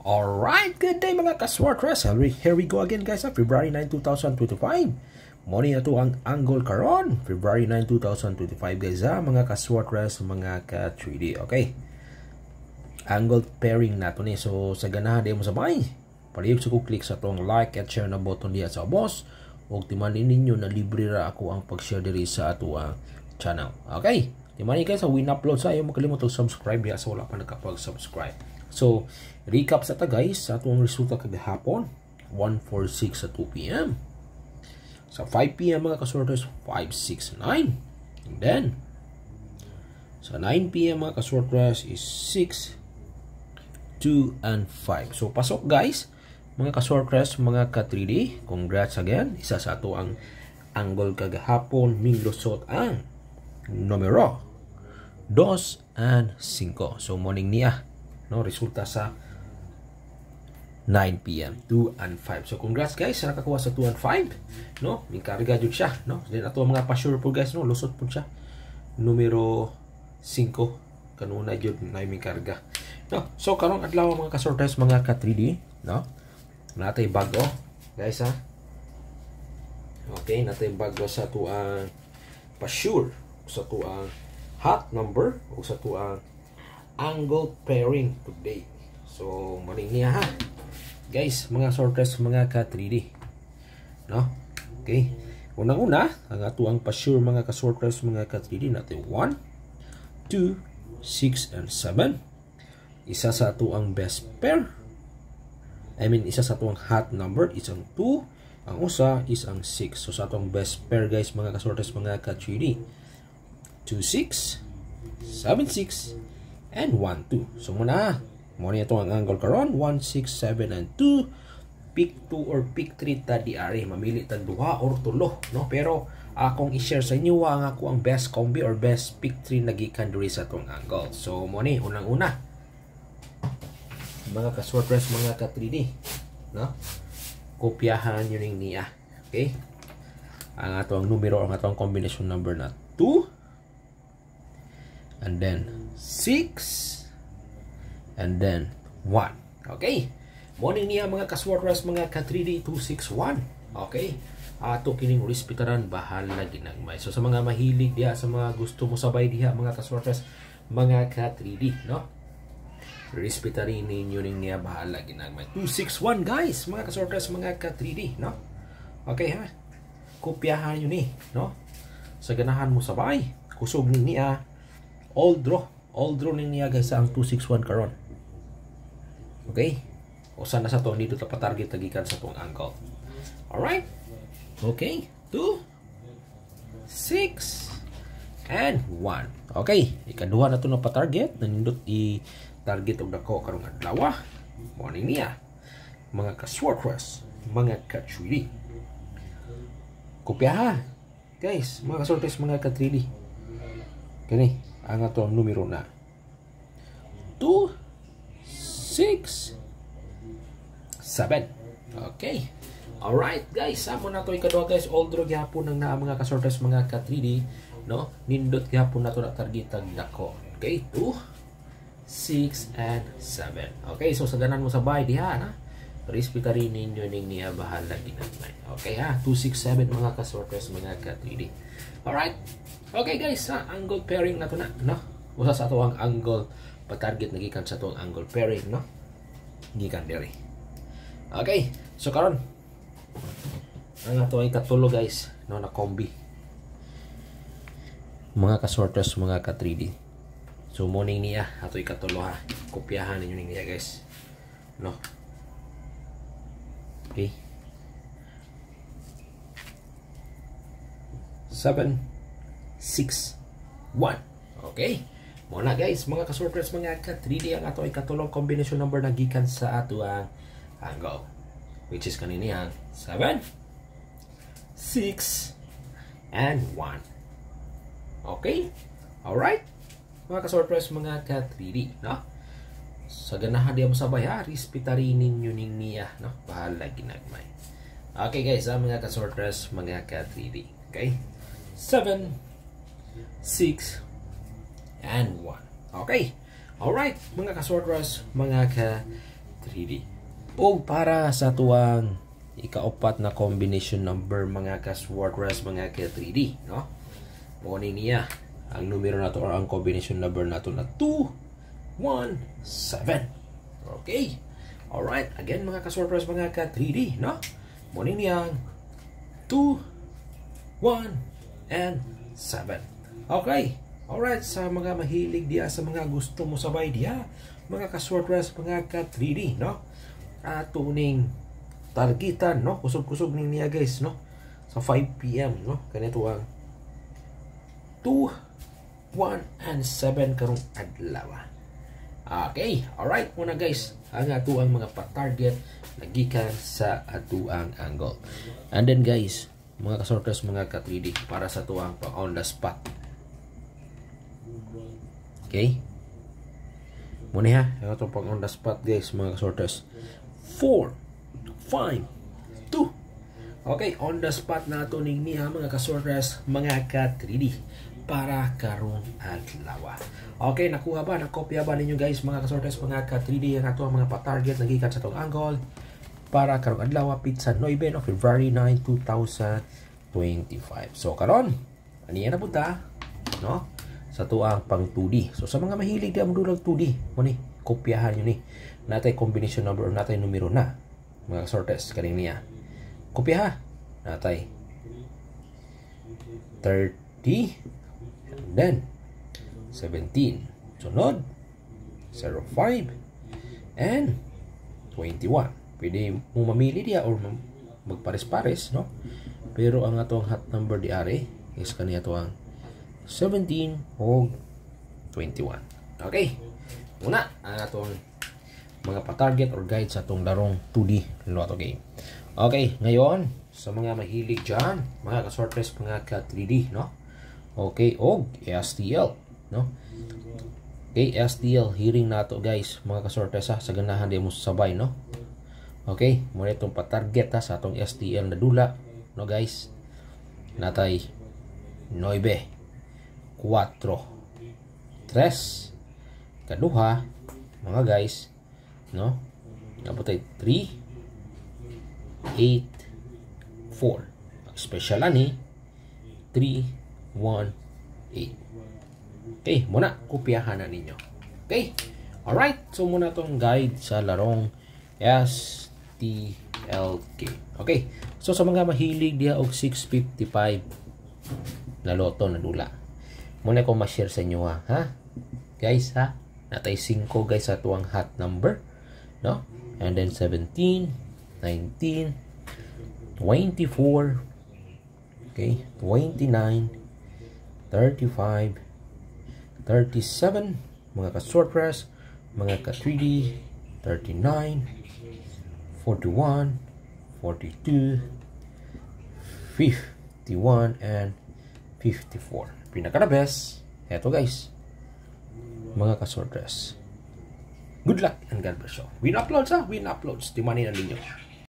Alright, good day mga kaswartres. Here we go again guys, February 9, 2025. Morning na to ang angle karon, February 9, 2025 guys mga kaswartres, mga ka-3D. Okay. Angle pairing na to ni. So sa ganahan di mo sabay. Palihog sa click sa tong like at share na button diya sa boss. Ug timanin ninyo na libre ra ako ang pag-share diri sa ato ang channel. Okay. Timanin kayo sa win-upload sa ayaw mo kalimot subscribe diya sa wala pa nakapag-subscribe. So, recap sa ta guys, sa atong resulta kagahapon, 146 sa 2 p.m. Sa 5 p.m. mga kasorters, 569. And then, sa 9 p.m. mga kasorters is 6, 2, and 5. So, pasok guys, mga kasorters, mga ka-3D. Congrats again. Isa sa ato ang angle kagahapon, minglusot ang numero 2 and 5. So, morning niya. No, resulta sa 9 p.m. 2 and 5. So congrats guys sa nakakuha sa 2 and 5. No, may karga jud siya, no. Then ato mga pa-sure po guys, no, lusot po siya. Numero 5 kanuna jud na may karga. No, so karong adlaw mga ka-sorters, mga ka-3D, no. Natay bago, guys ha. Okay, natay bago sa tuang pa-sure, sa tuang hot number o sa tuang angle pairing today. So, morning niya ha. Guys, mga sorters, mga ka-3D. No? Okay. Unang-una, ang ato ang pa-sure mga ka-sorters, mga ka-3D natin. 1, 2, 6, and 7. Isa sa ato ang best pair. Isa sa ato ang hot number is ang 2. Ang usa is ang 6. So, sa ato ang best pair, guys, mga ka-sorters, mga ka-3D. 2, 6, 7, 6, and 1, 2. So muna ito ang angle karon, 1, 6, 7, and 2. Pick 2 or pick 3 ta di ari. Mamili ta 2 or 3, no? Pero akong i-share sa inyo ang ako ang best combi or best pick 3 nagikan diri sa tong angle. So muna unang-una, mga ka-sorters, mga ka-3D, no? Kopyahan yun niya. Okay? Ang ato ang numero, ang ato ang combination number na 2. And then 6, and then 1. Okay. Morning niya mga kaswarters, mga ka-3D, 261. Okay. Ato kining respetaran, bahala ginagmay. So sa mga mahilig diha, sa mga gusto mo sabay diha mga kaswarters, mga ka-3D, no? Respetarin ninyo ning niya, bahala ginagmay. 261 guys, mga kaswarters, mga ka-3D, no? Okay ha. Kopyahan yun no? Sa ganahan mo sabay, kusog ni niya. All draw niya guys ang 261 karon. Okay? O sana sa to dito ta pa-target tagikan sa tong angle. Alright? Okay. 2, 6, and 1. Okay, ikaduha na to na pa-target, nanindot i-target og dako karong adlaw. Morning niya. Mga ka-sorters, mga ka-3D. Kopyaha. Guys, mga ka-sorters, mga ka-3D. Kani ang ato ang numero na 2, 6, 7. Okay. Alright guys, samo na to ikaduha guys. All draw gyapon ng naa mga ka-sorters, mga ka-3D, no? Nindot gyapon na to na targetag dako. Okay, 2, 6, and 7. Okay, so sa ganan mo sabay diha na. Respetarin ninyo ning niya, bahala ginagmay. Okay ha, 2, 6, 7 mga ka-sorters, mga ka-3D. Alright. Okay guys, angle pairing na to na, no? Usa sa ato ang angle pa-target nagikan sa ato ang angle pairing, no? Gikan diri. Okay, so karon ang ato ay katulo guys, no, na combi. Mga ka-sorters, mga ka-3D. So morning niya ato ay katulo ha. Kopyahan ninyo niya guys. No? Okay. 7, 6, 1. Okay. Muna guys, mga ka-sorters, mga ka-3D, ang ato ay katulong combination number na gikan sa ato ang angle, which is kanini ang 7, 6, and 1. Okay? Alright? Mga ka-sorters, mga ka-3D, no? Sa ganahan diya mo sabay ha, respetarin ninyo ning niya, no? Bahala ginagmay. Okay guys, mga ka-sorters, mga ka-3D. Okay? 7, 6, and 1. Okay. Alright, mga ka-sorters, mga 3D. O para sa tuwang ikaupat na combination number mga ka-sword rest mga ka-3D, no? Morning niya. Ang numero na to or ang combination number na to na 217. Okay. Alright. Again mga ka-sword rest mga ka-3D, no? Morning niya. 2, 1, and 7. Okay. Alright. Sa mga mahilig diya, sa mga gusto mo sabay diya, mga ka-sword rest mga ka-3D, no? Tuning targetan, no? Kusog-kusog niya guys, no? Sa 5 PM, no? Ganito ang 2, 1, and 7 karong adlaw. Okay, alright muna guys. Ang ato ang mga pa-target nagikan sa ato ang angle. And then guys, mga ka-sorters, mga ka-3D, para sa tuwang pang on the spot. Okay? Muna ha, ito pang on the spot guys, mga ka-sorters. 4, 5, 2. Okay, on the spot na ito niya mga ka-sorters, mga ka-3D, para karong adlaw. Okay, nakuha ba? Nakopya ba ninyo guys, mga ka-sorters, mga ka-3D, ang ato ang mga pa-target nagikan sa itong angle para karong adlaw, pizza 9 no, February 9, 2025. So karon, aniya na punta, no? Sa tuang pang 2D. So sa mga mahilig na modulag 2D, mo ni kopyahan nyo ni. Natay combination number or natay numero na. Mga sortes kaning niya. Kopyaha. Natay 30 and then 17. Sunod 05 and 21. Pwede mo mamili diya or magpares-pares, no? Pero ang atong hot number di ari is kaniya to ang 17 o 21. Okay. Una ang atong mga pa-target or guide sa atong larong 2D lotto game. Okay, ngayon sa mga mahilig dyan, mga ka-sortress, mga ka-3D, no? Okay, og STL, no? Okay, STL hearing nato guys, mga ka-sortress ha, sa ganahan di mo sabay, no? Okay, muna itong pa-target ha sa atong STL na dula, no guys? Natay 9, 4, 3, kaduha, mga guys, no? Naputay 3, 8, 4. Special ani 3, 1, 8. Okay, muna kopyahan na ninyo. Okay? Alright, so muna tong guide sa larong STLK. Okay, so sa mga mahilig diya og 655 na loto na dula, muna ko ma-share sa inyo ha? Guys ha? Natay 5 guys sa tuwang hot number, no? And then 17, 19, 24, okay, 29, 35, 37, mga ka-sortress, mga ka-3D, 39, 41, 42, 51, and 54. Pinaka the best, eto guys, mga ka-sortress. Good luck and God bless you. Win uploads ha? Win uploads. Timanin na ninyo.